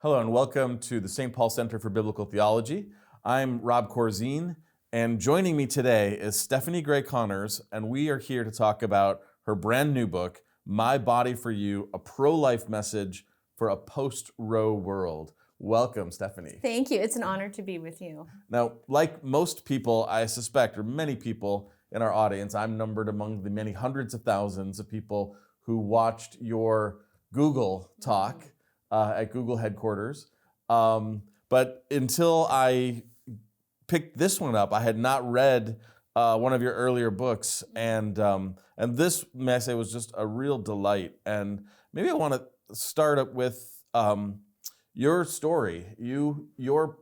Hello and welcome to the St. Paul Center for Biblical Theology. I'm Rob Corzine, and joining me today is Stephanie Gray Connors, and we are here to talk about her brand new book, My Body for You, a pro-life message for a post-Roe world. Welcome, Stephanie. Thank you. It's an honor to be with you. Now, like most people, I suspect, or many people in our audience, I'm numbered among the many hundreds of thousands of people who watched your Google talk at Google headquarters. But until I picked this one up, I had not read one of your earlier books, and this essay was just a real delight. And maybe I want to start up with your story. Your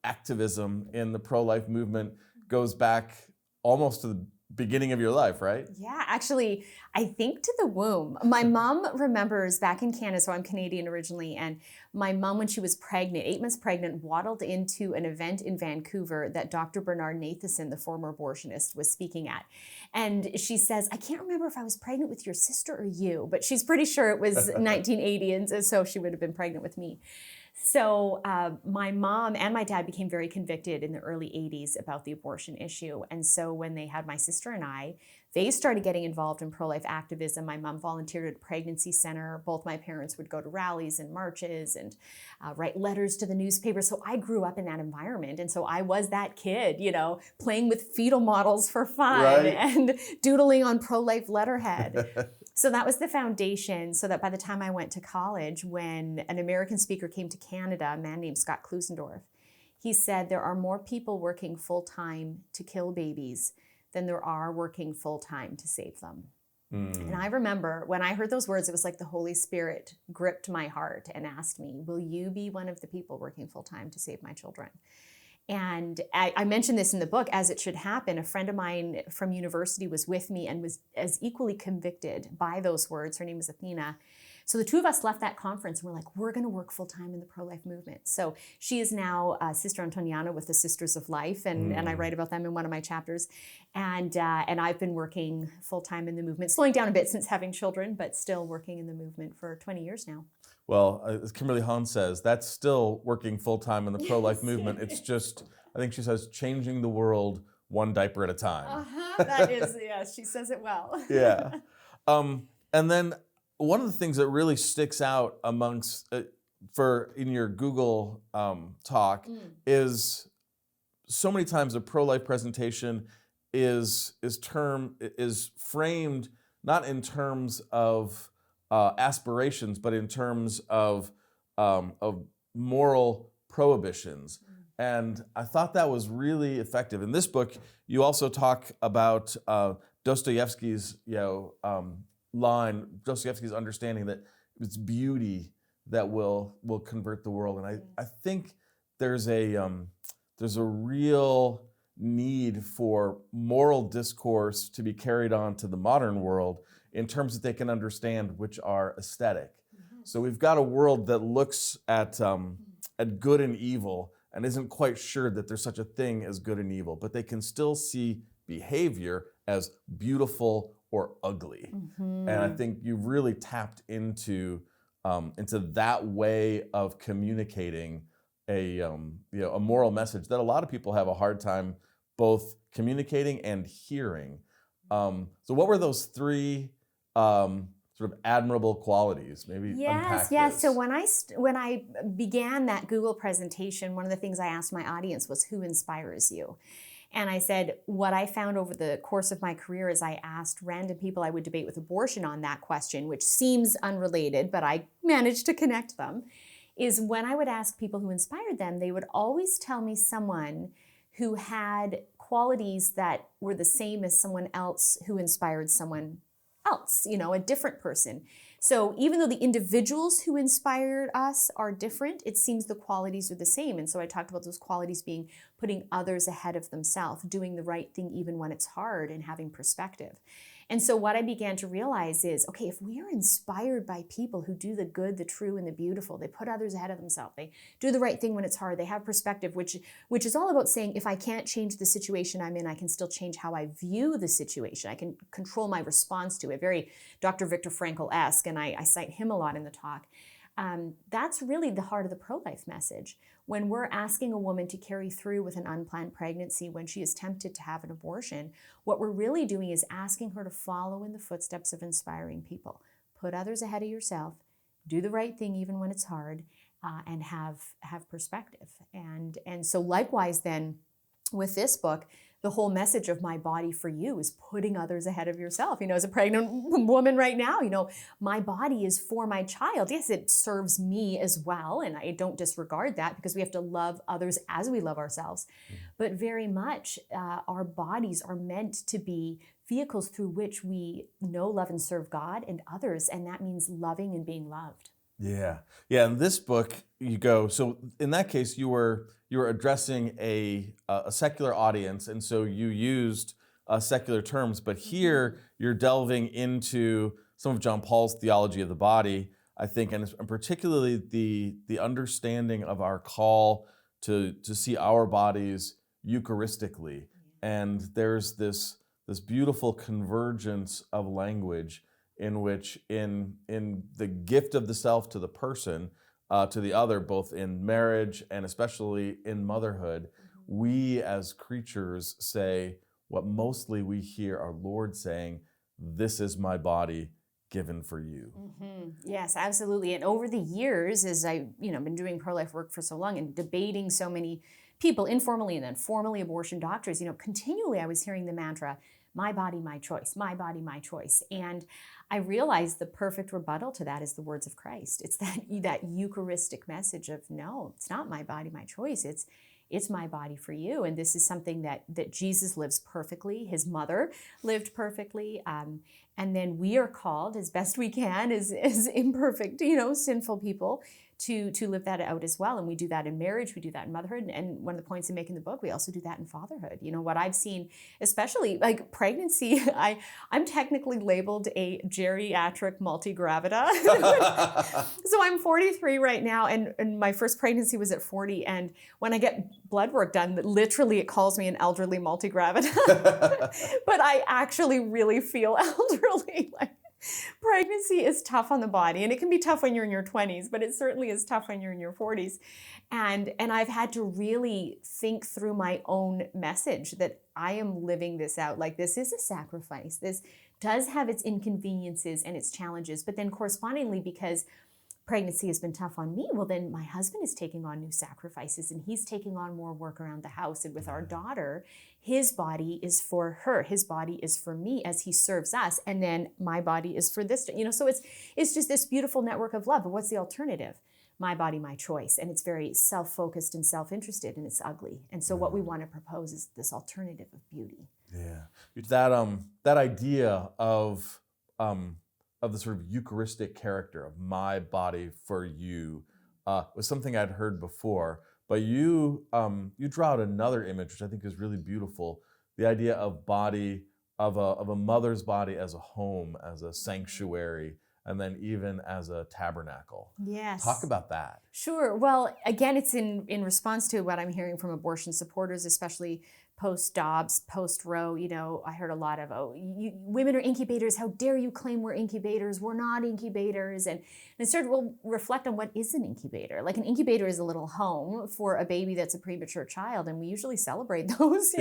activism in the pro-life movement goes back almost to the beginning of your life, right? Yeah, actually, I think to the womb. My mom remembers back in Canada, so I'm Canadian originally, and my mom, when she was pregnant, 8 months pregnant, waddled into an event in Vancouver that Dr. Bernard Nathanson, the former abortionist, was speaking at. And she says, I can't remember if I was pregnant with your sister or you, but she's pretty sure it was 1980, and so she would have been pregnant with me. So my mom and my dad became very convicted in the early 80s about the abortion issue. And so when they had my sister and I, they started getting involved in pro-life activism. My mom volunteered at a pregnancy center. Both my parents would go to rallies and marches and write letters to the newspaper. So I grew up in that environment. And so I was that kid, playing with fetal models for fun, right, and doodling on pro-life letterhead. So that was the foundation, so that by the time I went to college, when an American speaker came to Canada, a man named Scott Klusendorf, he said there are more people working full-time to kill babies than there are working full-time to save them. And I remember when I heard those words, it was like the Holy Spirit gripped my heart and asked me, will you be one of the people working full-time to save my children? And I mentioned this in the book, as it should happen. A friend of mine from university was with me and was as equally convicted by those words. Her name was Athena. So the two of us left that conference and we're like, we're going to work full time in the pro-life movement. So she is now Sister Antoniana with the Sisters of Life, and I write about them in one of my chapters. And I've been working full time in the movement, slowing down a bit since having children, but still working in the movement for 20 years now. Well, as Kimberly Hahn says, that's still working full-time in the pro-life movement. It's just, I think she says, changing the world one diaper at a time. That is, yes, she says it well. Yeah. And then one of the things that really sticks out amongst, in your Google talk is so many times a pro-life presentation is framed not in terms of aspirations, but in terms of moral prohibitions. And I thought that was really effective. In this book, you also talk about Dostoevsky's Dostoevsky's understanding that it's beauty that will convert the world. And I think there's a real need for moral discourse to be carried on to the modern world in terms that they can understand, which are aesthetic. So we've got a world that looks at good and evil and isn't quite sure that there's such a thing as good and evil, but they can still see behavior as beautiful or ugly. And I think you've really tapped into that way of communicating a moral message that a lot of people have a hard time both communicating and hearing. So what were those three sort of admirable qualities? Maybe unpack this. So when I began that Google presentation, one of the things I asked my audience was, who inspires you? And I said, what I found over the course of my career is I asked random people I would debate with abortion on that question, which seems unrelated, but I managed to connect them, is when I would ask people who inspired them, they would always tell me someone who had qualities that were the same as someone else who inspired someone else, a different person. So even though the individuals who inspired us are different, it seems the qualities are the same. And so I talked about those qualities being putting others ahead of themselves, doing the right thing even when it's hard, and having perspective. And so what I began to realize is, okay, if we are inspired by people who do the good, the true, and the beautiful, they put others ahead of themselves, they do the right thing when it's hard, they have perspective, which is all about saying, if I can't change the situation I'm in, I can still change how I view the situation. I can control my response to it. Very Dr. Viktor Frankl-esque, and I cite him a lot in the talk. That's really the heart of the pro-life message. When we're asking a woman to carry through with an unplanned pregnancy when she is tempted to have an abortion, what we're really doing is asking her to follow in the footsteps of inspiring people. Put others ahead of yourself, do the right thing even when it's hard, and have perspective. And so likewise then, with this book, the whole message of My Body for You is putting others ahead of yourself. As a pregnant woman right now, my body is for my child. Yes, it serves me as well, and I don't disregard that because we have to love others as we love ourselves. But very much, our bodies are meant to be vehicles through which we know, love, and serve God and others, and that means loving and being loved. Yeah. In this book, you go. So in that case, you were addressing a secular audience, and so you used secular terms. But here, you're delving into some of John Paul's theology of the body, I think, and particularly the understanding of our call to see our bodies Eucharistically. And there's this beautiful convergence of language in which in the gift of the self to the person, to the other, both in marriage and especially in motherhood, we as creatures say what mostly we hear our Lord saying, "This is my body given for you." Yes, absolutely. And over the years, as I've been doing pro-life work for so long and debating so many people informally and then formally, abortion doctors, continually I was hearing the mantra, "My body, my choice, my body, my choice." And I realized the perfect rebuttal to that is the words of Christ. It's that Eucharistic message of, no, it's not my body, my choice. It's my body for you. And this is something that Jesus lives perfectly. His mother lived perfectly. And then we are called as best we can as imperfect, sinful people to live that out as well. And we do that in marriage, we do that in motherhood. And one of the points I make in the book, we also do that in fatherhood. What I've seen, especially like pregnancy, I'm technically labeled a geriatric multigravida. So I'm 43 right now, and my first pregnancy was at 40. And when I get blood work done, literally it calls me an elderly multigravida. But I actually really feel elderly. Pregnancy is tough on the body, and it can be tough when you're in your 20s, but it certainly is tough when you're in your 40s. And I've had to really think through my own message that I am living this out. Like, this is a sacrifice. This does have its inconveniences and its challenges, but then correspondingly, because pregnancy has been tough on me, well, then my husband is taking on new sacrifices, and he's taking on more work around the house. And with our daughter, his body is for her. His body is for me as he serves us. And then my body is for this, so it's just this beautiful network of love. But what's the alternative? My body, my choice. And it's very self-focused and self-interested, and it's ugly. And so what we want to propose is this alternative of beauty. Yeah. That idea of the sort of Eucharistic character of my body for you was something I'd heard before, but you draw out another image which I think is really beautiful. The idea of a mother's body as a home, as a sanctuary, and then even as a tabernacle. Yes. Talk about that. Sure. Well, again, it's in response to what I'm hearing from abortion supporters, especially post-Dobbs, post-Roe. I heard a lot of, women are incubators. How dare you claim we're incubators? We're not incubators. And I started to reflect on what is an incubator. Like, an incubator is a little home for a baby that's a premature child, and we usually celebrate those.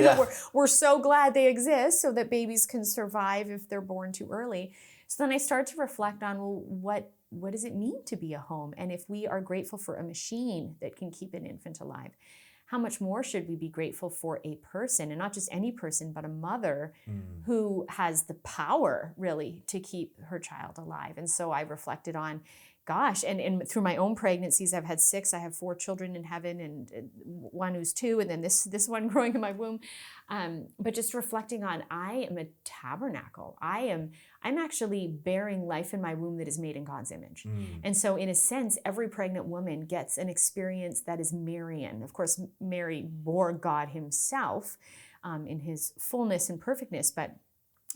We're so glad they exist so that babies can survive if they're born too early. So then I started to reflect on, what does it mean to be a home? And if we are grateful for a machine that can keep an infant alive, how much more should we be grateful for a person, and not just any person, but a mother who has the power really to keep her child alive? And so I reflected on, gosh, and through my own pregnancies, I've had 6. I have 4 children in heaven, and one who's 2, and then this one growing in my womb. But just reflecting on, I am a tabernacle. I'm actually bearing life in my womb that is made in God's image. And so in a sense, every pregnant woman gets an experience that is Marian. Of course, Mary bore God himself in his fullness and perfectness, but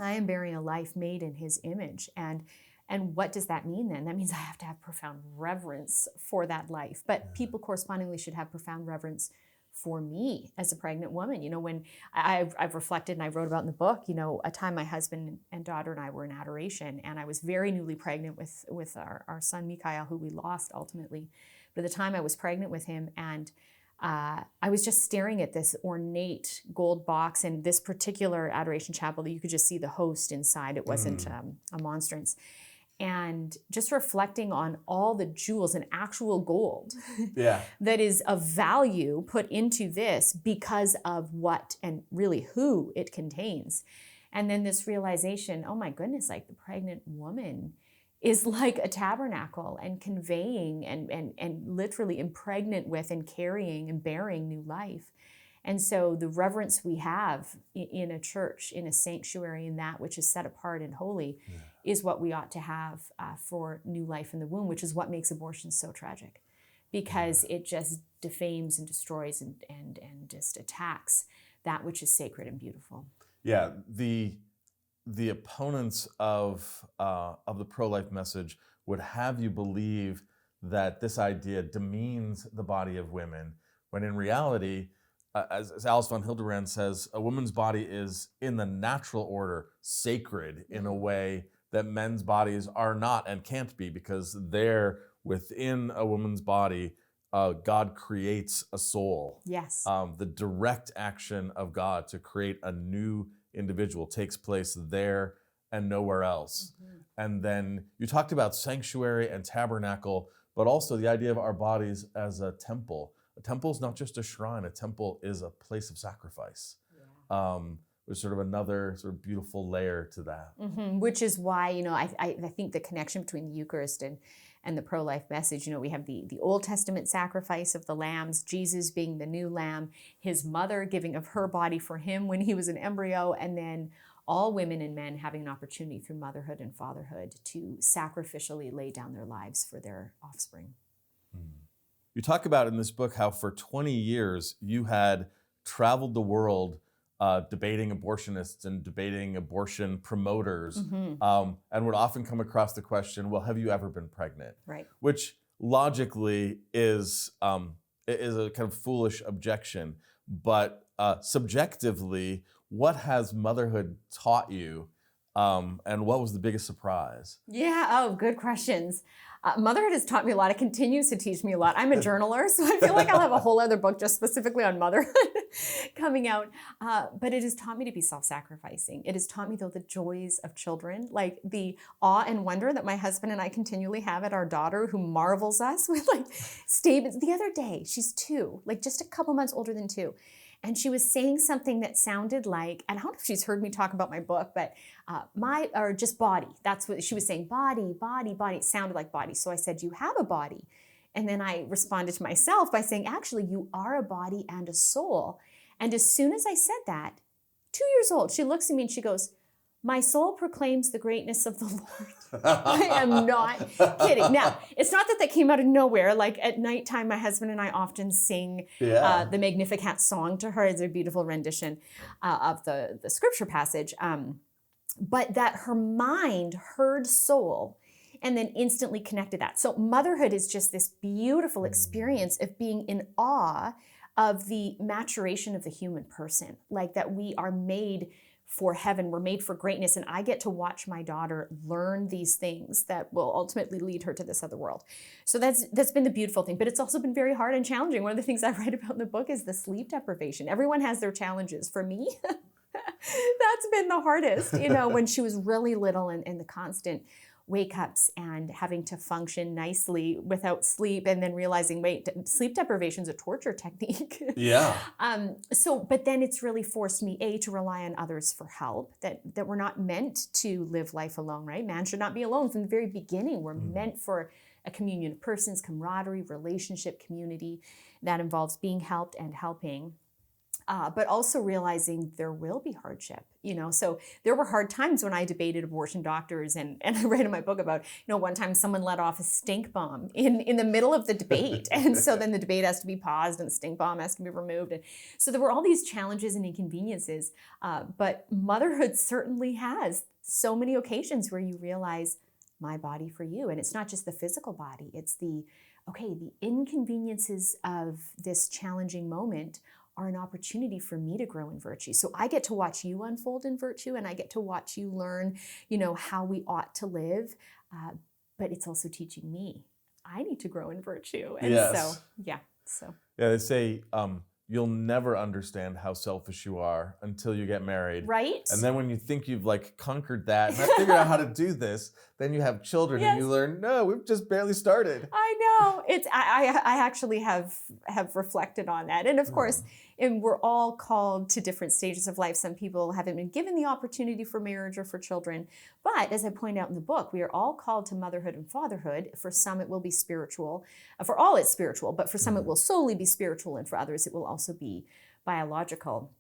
I am bearing a life made in his image. And what does that mean then? That means I have to have profound reverence for that life. But people correspondingly should have profound reverence for me as a pregnant woman. When I've reflected and I wrote about in the book, a time my husband and daughter and I were in adoration, and I was very newly pregnant with our son Mikhail, who we lost ultimately. But at the time I was pregnant with him, and I was just staring at this ornate gold box in this particular adoration chapel that you could just see the host inside. It wasn't a monstrance. And just reflecting on all the jewels and actual gold that is of value put into this because of what and really who it contains. And then this realization, oh my goodness, like the pregnant woman is like a tabernacle and conveying and literally impregnant with and carrying and bearing new life. And so the reverence we have in a church, in a sanctuary, in that which is set apart and holy, is what we ought to have for new life in the womb, which is what makes abortion so tragic, because it just defames and destroys and just attacks that which is sacred and beautiful. Yeah, the opponents of the pro-life message would have you believe that this idea demeans the body of women, when in reality, as Alice von Hildebrand says, a woman's body is in the natural order sacred in a way that men's bodies are not and can't be, because they're within a woman's body. God creates a soul. Yes. The direct action of God to create a new individual takes place there and nowhere else. And then you talked about sanctuary and tabernacle, but also the idea of our bodies as a temple. A temple is not just a shrine. A temple is a place of sacrifice. There's sort of another sort of beautiful layer to that. Which is why, I think the connection between the Eucharist and the pro-life message, we have the Old Testament sacrifice of the lambs, Jesus being the new lamb, his mother giving of her body for him when he was an embryo, and then all women and men having an opportunity through motherhood and fatherhood to sacrificially lay down their lives for their offspring. You talk about in this book how for 20 years you had traveled the world debating abortionists and debating abortion promoters, and would often come across the question, well, have you ever been pregnant? Right. Which logically is a kind of foolish objection, but subjectively, what has motherhood taught you, and what was the biggest surprise? Yeah, oh, good questions. Motherhood has taught me a lot. It continues to teach me a lot. I'm a journaler, so I feel like I'll have a whole other book just specifically on motherhood coming out. But it has taught me to be self-sacrificing. It has taught me, though, the joys of children, like the awe and wonder that my husband and I continually have at our daughter, who marvels us with statements. The other day, she's 2, just a couple months older than 2. And she was saying something that sounded like, and I don't know if she's heard me talk about my book, but or just body. That's what she was saying. Body, body, body. It sounded like body. So I said, you have a body. And then I responded to myself by saying, actually, you are a body and a soul. And as soon as I said that, 2 years old, she looks at me and she goes, my soul proclaims the greatness of the Lord. I am not kidding. Now, it's not that came out of nowhere. Like at nighttime, my husband and I often sing the Magnificat song to her. It's a beautiful rendition of the scripture passage. But that her mind heard soul and then instantly connected that. So motherhood is just this beautiful experience of being in awe of the maturation of the human person, like that we are made for heaven, we're made for greatness, and I get to watch my daughter learn these things that will ultimately lead her to this other world. So that's been the beautiful thing, but it's also been very hard and challenging. One of the things I write about in the book is the sleep deprivation. Everyone has their challenges. For me, that's been the hardest, when she was really little and the constant wake-ups and having to function nicely without sleep, and then realizing, wait, sleep deprivation is a torture technique. Yeah. But then it's really forced me, to rely on others for help, that we're not meant to live life alone, right? Man should not be alone from the very beginning. We're meant for a communion of persons, camaraderie, relationship, community that involves being helped and helping. But also realizing there will be hardship, So there were hard times when I debated abortion doctors, and I read in my book about, one time someone let off a stink bomb in the middle of the debate. And so then the debate has to be paused and the stink bomb has to be removed. And so there were all these challenges and inconveniences. But motherhood certainly has so many occasions where you realize my body for you. And it's not just the physical body, it's the okay, the inconveniences of this challenging moment are an opportunity for me to grow in virtue. So I get to watch you unfold in virtue, and I get to watch you learn, how we ought to live. But it's also teaching me I need to grow in virtue. And so, Yes. yeah. So Yeah, they say you'll never understand how selfish you are until you get married. right. And then when you think you've like conquered that and have figured out how to do this, then you have children and you Yes. learn, no, we've just barely started. I know. I actually have reflected on that. And of course, and we're all called to different stages of life. Some people haven't been given the opportunity for marriage or for children. But as I point out in the book, we are all called to motherhood and fatherhood. For some, it will be spiritual. For all, it's spiritual. But for some, it will solely be spiritual. And for others, it will also be biological.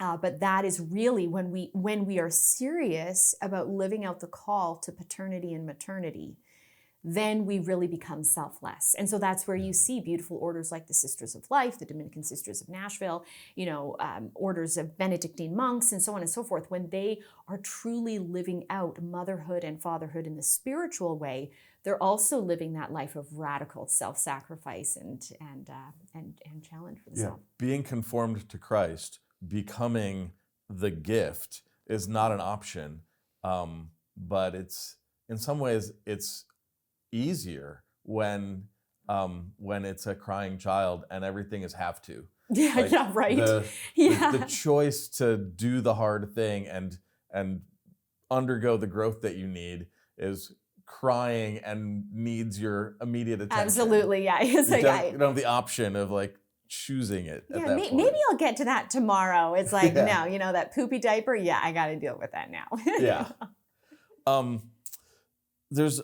But that is really when we are serious about living out the call to paternity and maternity, then we really become selfless. And so that's where you see beautiful orders like the Sisters of Life, the Dominican Sisters of Nashville, orders of Benedictine monks, and so on and so forth. When they are truly living out motherhood and fatherhood in the spiritual way, they're also living that life of radical self-sacrifice and challenge for the self. Being conformed to Christ, becoming the gift, is not an option, but it's in some ways it's easier when it's a crying child and everything is have to. Right. The choice to do the hard thing and undergo the growth that you need is crying and needs your immediate attention. Absolutely, yeah. You don't have the option of like choosing it at that point. Maybe I'll get to that tomorrow. It's like, no, that poopy diaper, I got to deal with that now. Yeah. There's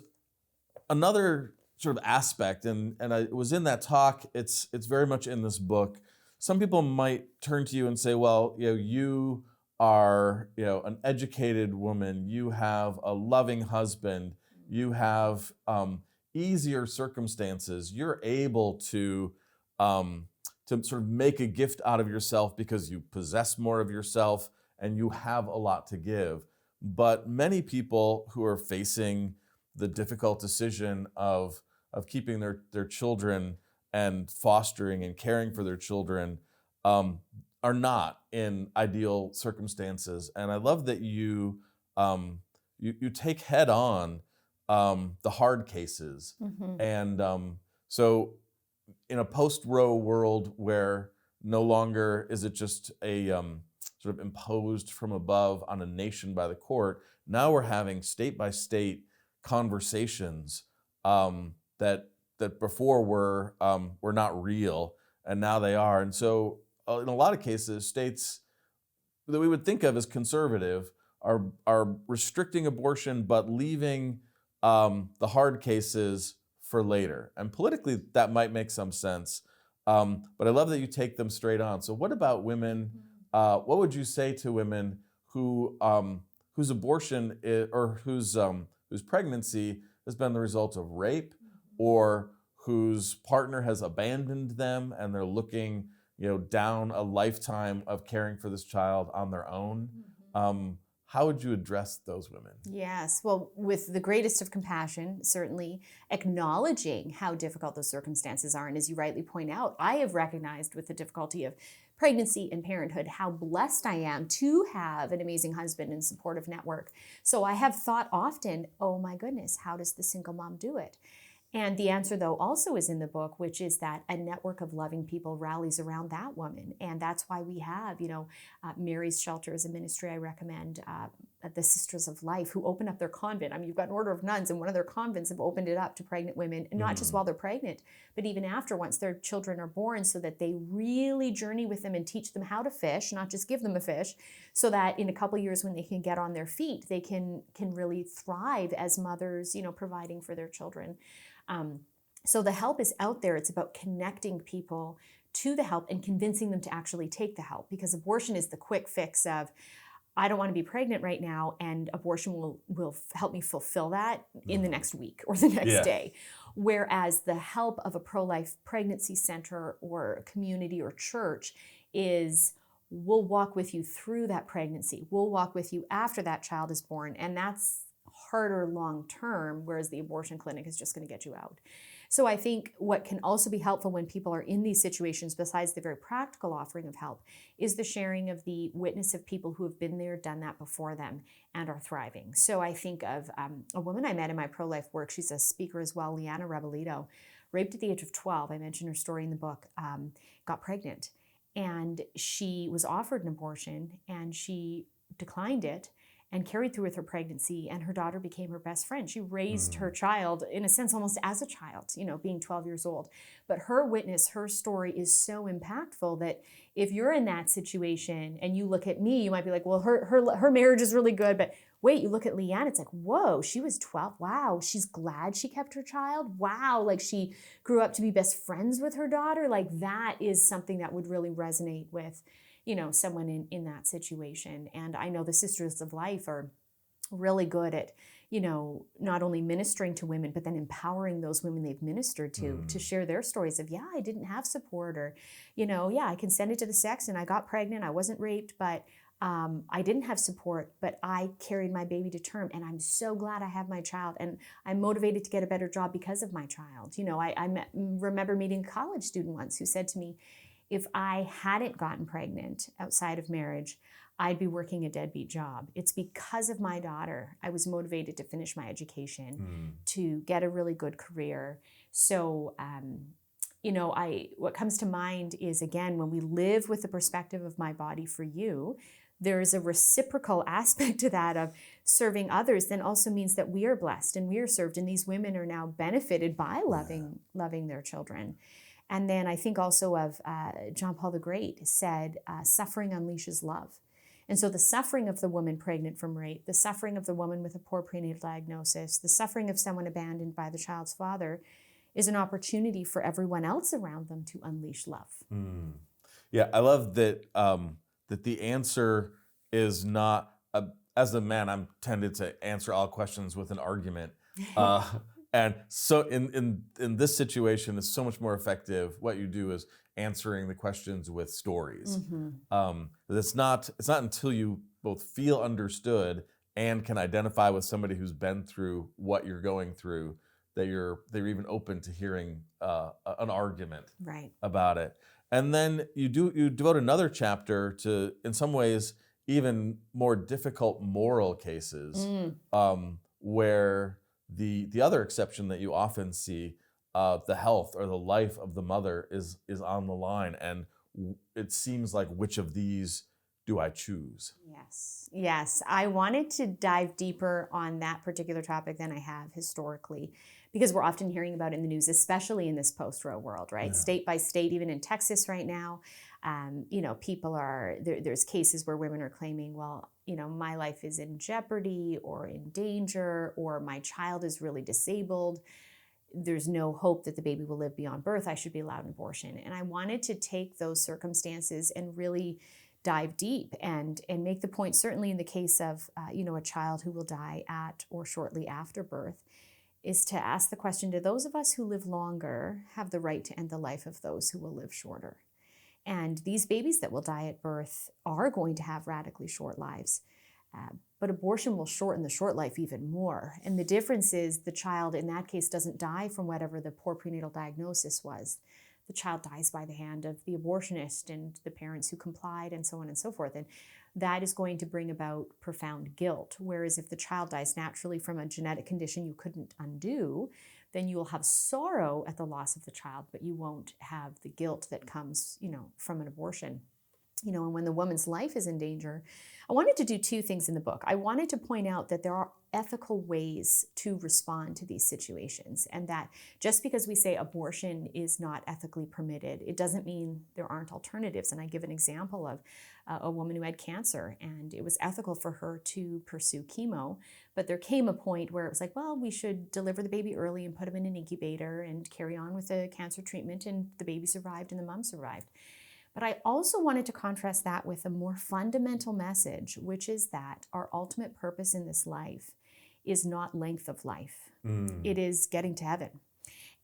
another sort of aspect, and I was in that talk, it's very much in this book. Some people might turn to you and say, well, you are, an educated woman, you have a loving husband, you have easier circumstances, you're able to sort of make a gift out of yourself because you possess more of yourself and you have a lot to give. But many people who are facing the difficult decision of keeping their children and fostering and caring for their children are not in ideal circumstances. And I love that you take head on the hard cases. And so in a post-Roe world where no longer is it just a sort of imposed from above on a nation by the court, now we're having state by state conversations that before were not real, and now they are. And so in a lot of cases, states that we would think of as conservative are restricting abortion but leaving the hard cases for later. And politically, that might make some sense. But I love that you take them straight on. So what about women? What would you say to women whose abortion or whose pregnancy has been the result of rape, or whose partner has abandoned them and they're looking, down a lifetime of caring for this child on their own? How would you address those women? Yes, well, with the greatest of compassion, certainly acknowledging how difficult those circumstances are. And as you rightly point out, I have recognized with the difficulty of pregnancy and parenthood how blessed I am to have an amazing husband and supportive network. So I have thought often, oh my goodness, how does the single mom do it? And the answer, though, also is in the book, which is that a network of loving people rallies around that woman. And that's why we have, Mary's Shelter is a ministry I recommend, the Sisters of Life, who open up their convent. I mean, you've got an order of nuns, and one of their convents have opened it up to pregnant women, and not just while they're pregnant, but even after, once their children are born, so that they really journey with them and teach them how to fish, not just give them a fish, so that in a couple of years when they can get on their feet, they can really thrive as mothers, providing for their children. So the help is out there. It's about connecting people to the help and convincing them to actually take the help, because abortion is the quick fix of, I don't want to be pregnant right now, and abortion will help me fulfill that in the next week or the next day. Whereas the help of a pro-life pregnancy center or a community or church is, we'll walk with you through that pregnancy. We'll walk with you after that child is born. And that's harder long term, whereas the abortion clinic is just going to get you out. So I think what can also be helpful when people are in these situations, besides the very practical offering of help, is the sharing of the witness of people who have been there, done that before them, and are thriving. So I think of a woman I met in my pro-life work. She's a speaker as well, Liana Rebelito, raped at the age of 12. I mentioned her story in the book, got pregnant. And she was offered an abortion, and she declined it and carried through with her pregnancy, and her daughter became her best friend. She raised her child, in a sense, almost as a child, being 12 years old. But her witness, her story is so impactful that if you're in that situation and you look at me, you might be like, well, her marriage is really good, but wait, you look at Leanne, it's like, whoa, she was 12. Wow, she's glad she kept her child. Wow, like she grew up to be best friends with her daughter. Like that is something that would really resonate with, someone in that situation. And I know the Sisters of Life are really good at, not only ministering to women, but then empowering those women they've ministered to share their stories of, I didn't have support, or, I consented to the sex and I got pregnant. I wasn't raped, but I didn't have support, but I carried my baby to term, and I'm so glad I have my child, and I'm motivated to get a better job because of my child. I remember meeting a college student once who said to me, if I hadn't gotten pregnant outside of marriage, I'd be working a deadbeat job. It's because of my daughter I was motivated to finish my education, to get a really good career. So, what comes to mind is, again, when we live with the perspective of my body for you, there's a reciprocal aspect to that of serving others, then also means that we are blessed and we are served, and these women are now benefited by loving their children. And then I think also of John Paul the Great said, suffering unleashes love. And so the suffering of the woman pregnant from rape, the suffering of the woman with a poor prenatal diagnosis, the suffering of someone abandoned by the child's father is an opportunity for everyone else around them to unleash love. Yeah, I love that that the answer is not, as a man, I'm tended to answer all questions with an argument. And so in this situation, it's so much more effective. What you do is answering the questions with stories. It's not until you both feel understood and can identify with somebody who's been through what you're going through that you're even open to hearing an argument about it. And then you devote another chapter to, in some ways, even more difficult moral cases, where the other exception that you often see, the health or the life of the mother is on the line, and it seems like, which of these do I choose? Yes. I wanted to dive deeper on that particular topic than I have historically, because we're often hearing about it in the news, especially in this post-Roe world, right? Yeah. State by state, even in Texas right now, people are, there's cases where women are claiming, well, my life is in jeopardy or in danger, or my child is really disabled. There's no hope that the baby will live beyond birth. I should be allowed an abortion. And I wanted to take those circumstances and really dive deep and make the point, certainly in the case of, a child who will die at or shortly after birth, is to ask the question, do those of us who live longer have the right to end the life of those who will live shorter? And these babies that will die at birth are going to have radically short lives. But abortion will shorten the short life even more. And the difference is the child in that case doesn't die from whatever the poor prenatal diagnosis was. The child dies by the hand of the abortionist and the parents who complied, and so on and so forth. And that is going to bring about profound guilt. Whereas if the child dies naturally from a genetic condition you couldn't undo, then you will have sorrow at the loss of the child, but you won't have the guilt that comes, from an abortion. And when the woman's life is in danger, I wanted to do two things in the book. I wanted to point out that there are ethical ways to respond to these situations, and that just because we say abortion is not ethically permitted, it doesn't mean there aren't alternatives. And I give an example of a woman who had cancer, and it was ethical for her to pursue chemo, but there came a point where it was like, well, we should deliver the baby early and put him in an incubator and carry on with the cancer treatment, and the baby survived and the mom survived. But I also wanted to contrast that with a more fundamental message, which is that our ultimate purpose in this life is not length of life. It is getting to heaven.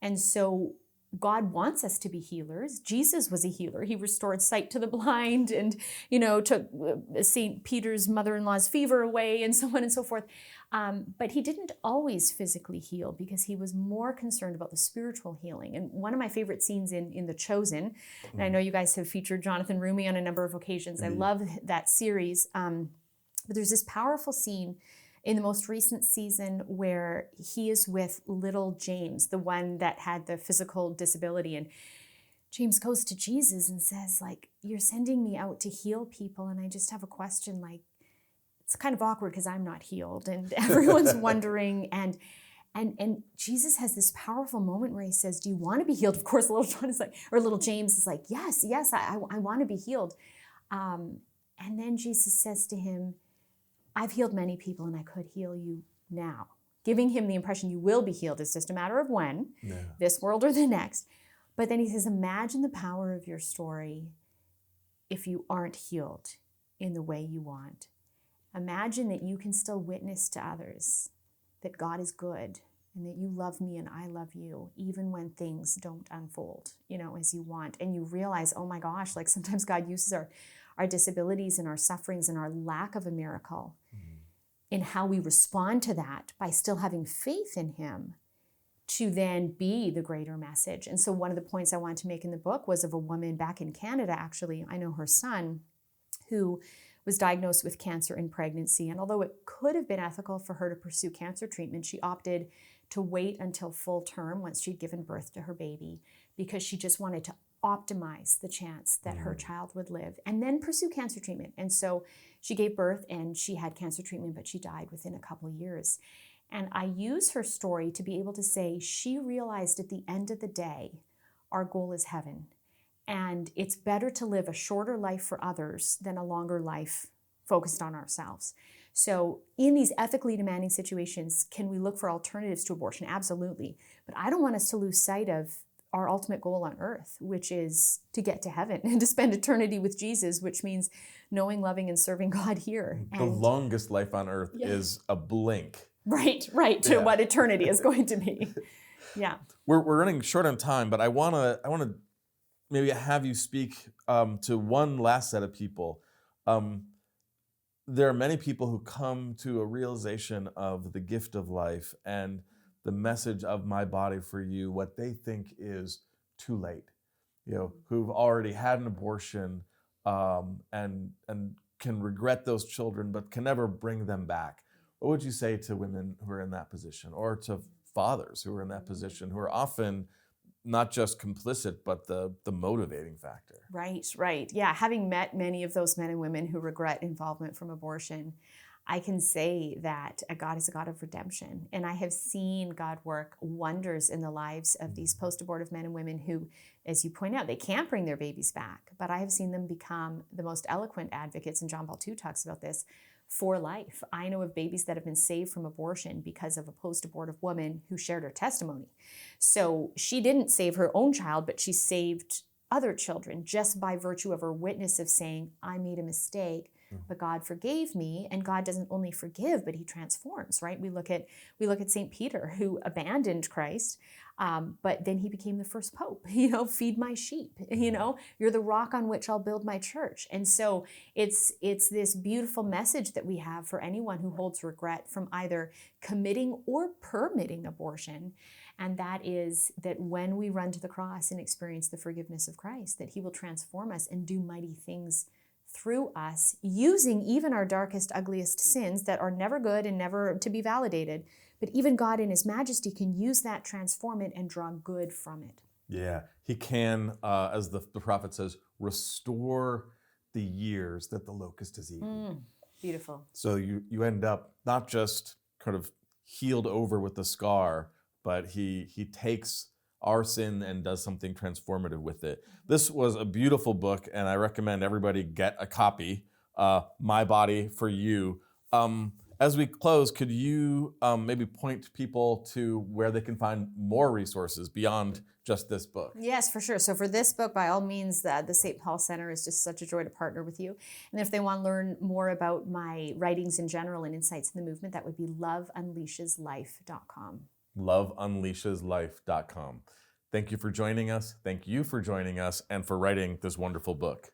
And so God wants us to be healers. Jesus was a healer. He restored sight to the blind and, took St. Peter's mother-in-law's fever away and so on and so forth. But he didn't always physically heal because he was more concerned about the spiritual healing. And one of my favorite scenes in The Chosen, and I know you guys have featured Jonathan Rumi on a number of occasions. I love that series. But there's this powerful scene in the most recent season where he is with little James, the one that had the physical disability. And James goes to Jesus and says, like, you're sending me out to heal people. And I just have a question, like, it's kind of awkward because I'm not healed and everyone's wondering. And Jesus has this powerful moment where he says, do you want to be healed? Of course, little John is like, or little James is like, yes, I want to be healed. And then Jesus says to him, I've healed many people and I could heal you now. Giving him the impression you will be healed. It's just a matter of when, this world or the next. But then he says, imagine the power of your story if you aren't healed in the way you want. Imagine that you can still witness to others that God is good and that you love me and I love you, even when things don't unfold, as you want. And you realize, oh my gosh, like sometimes God uses our disabilities and our sufferings and our lack of a miracle in how we respond to that by still having faith in him to then be the greater message. And so one of the points I wanted to make in the book was of a woman back in Canada, actually. I know her son, who was diagnosed with cancer in pregnancy. And although it could have been ethical for her to pursue cancer treatment, she opted to wait until full term once she'd given birth to her baby because she just wanted to optimize the chance that her child would live and then pursue cancer treatment. And so she gave birth and she had cancer treatment, but she died within a couple years. And I use her story to be able to say she realized at the end of the day, our goal is heaven. And it's better to live a shorter life for others than a longer life focused on ourselves. So in these ethically demanding situations, can we look for alternatives to abortion? Absolutely. But I don't want us to lose sight of our ultimate goal on earth, which is to get to heaven and to spend eternity with Jesus, which means knowing, loving, and serving God here. The longest life on earth is a blink. Right, to what eternity is going to be. Yeah. We're running short on time, but I wanna maybe have you speak to one last set of people. There are many people who come to a realization of the gift of life and the message of my body for you, what they think is too late, who've already had an abortion and can regret those children, but can never bring them back. What would you say to women who are in that position, or to fathers who are in that position, who are often not just complicit, but the motivating factor? Right. Yeah, having met many of those men and women who regret involvement from abortion, I can say that God is a God of redemption. And I have seen God work wonders in the lives of these post-abortive men and women who, as you point out, they can't bring their babies back. But I have seen them become the most eloquent advocates, and John Paul II talks about this, for life. I know of babies that have been saved from abortion because of a post-abortive woman who shared her testimony. So she didn't save her own child, but she saved other children just by virtue of her witness of saying, I made a mistake, but God forgave me. And God doesn't only forgive, but he transforms, right? We look at St. Peter, who abandoned Christ, but then he became the first pope, feed my sheep, you're the rock on which I'll build my church. And so it's this beautiful message that we have for anyone who holds regret from either committing or permitting abortion. And that is that when we run to the cross and experience the forgiveness of Christ, that he will transform us and do mighty things through us, using even our darkest, ugliest sins that are never good and never to be validated. But even God in his majesty can use that, transform it, and draw good from it. Yeah, he can, as the prophet says, restore the years that the locust has eaten. Beautiful. So you end up not just kind of healed over with the scar, but he takes our sin and does something transformative with it. This was a beautiful book, and I recommend everybody get a copy, My Body for You. As we close, could you maybe point people to where they can find more resources beyond just this book? Yes, for sure. So for this book, by all means, the St. Paul Center is just such a joy to partner with you. And if they want to learn more about my writings in general and insights in the movement, that would be loveunleasheslife.com. loveunleasheslife.com. Thank you for joining us. Thank you for joining us and for writing this wonderful book.